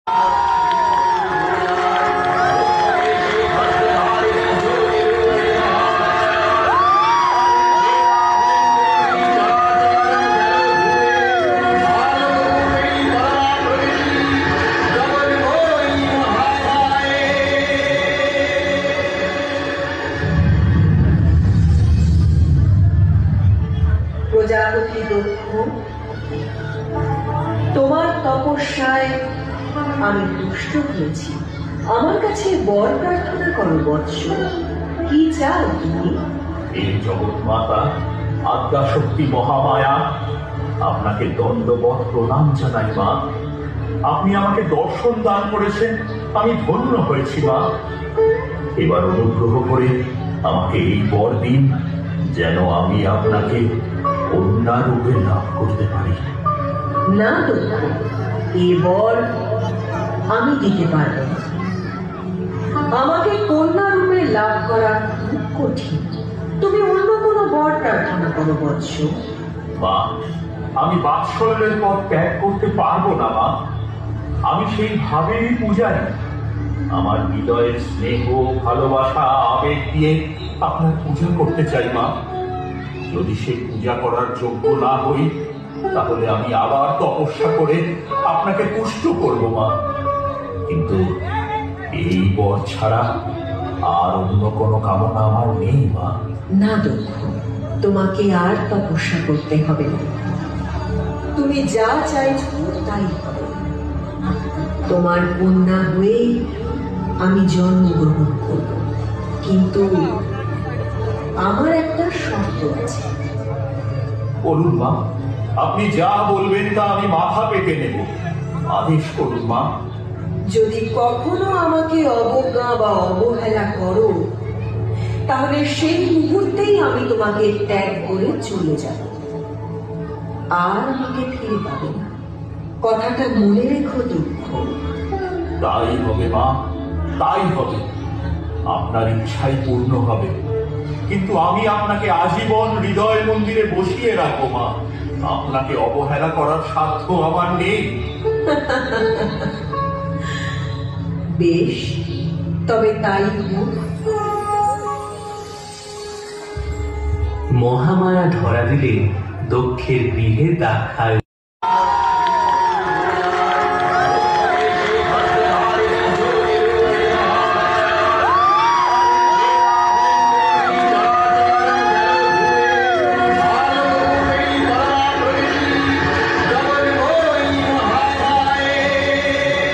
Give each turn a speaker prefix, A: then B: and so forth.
A: প্রজাপতি দক্ষ, তোমার তপস্যায় আমি তুষ্ট হয়েছি। আমার কাছে বর প্রার্থনা করো বৎস, কি চাও তুমি?
B: এই জগৎ মাতা আদ্যাশক্তি মহামায়া, আপনাকে দণ্ডবৎ প্রণাম জানাই মা। আপনি আমাকে দর্শন দান করেছেন, আমি ধন্য হয়েছি মা। এবার অনুগ্রহ করে আমাকে এই বর দিন, যেন আমি আপনাকে কন্যা রূপে লাভ করতে পারি।
A: না দক্ষ, এ বর আমি দিতে পারব না। আমাকে কন্যা রূপে লাভ করা খুব কঠিন। তুমি অন্য কোনো বর প্রার্থনা করো বৎস।
B: মা, আমি বাৎসল্যের পথ ত্যাগ করতে পারবো না মা। আমি সেই ভাবেরই পূজারি। আমার হৃদয়ের স্নেহ, ভালোবাসা, আবেগ দিয়ে আপনার পূজা করতে চাই মা। যদি সে পূজা করার যোগ্য না হই, তাহলে আমি আবার তপস্যা করে আপনাকে তুষ্ট করব মা। কিন্তু এই বর ছাড়া আর অন্য কোনো কামনা আমার নেই মা।
A: না দক্ষ, তোমাকে আর তপস্যা করতে হবে না। তুমি যা চাইছো তাই হবে। তোমার কন্যা হয়ে আমি জন্মগ্রহণ করব, কিন্তু আমার একটা শর্ত আছে।
B: বলুন মা, আপনি যা বলবেন তা আমি মাথা পেতে নেব। আদেশ করুন মা।
A: যদি কখনো আমাকে অবজ্ঞা বা অবহেলা করো, তাহলে সেই মুহূর্তেই আমি তোমাকে ত্যাগ করে চলে যাব, আর আমাকে ফিরে পাবে না। কথাটা মনে রেখো দুঃখ।
B: তাই হবে মা, তাই হবে। আপনার ইচ্ছাই পূর্ণ হবে। কিন্তু আমি আপনাকে আজীবন হৃদয় মন্দিরে বসিয়ে রাখবো মা। আপনাকে অবহেলা করার সাধ্য আমার নেই।
A: বেশ, তবে তাই হোক।
C: মহামায়া ধরা দিলে দক্ষের গৃহে দাক্ষায়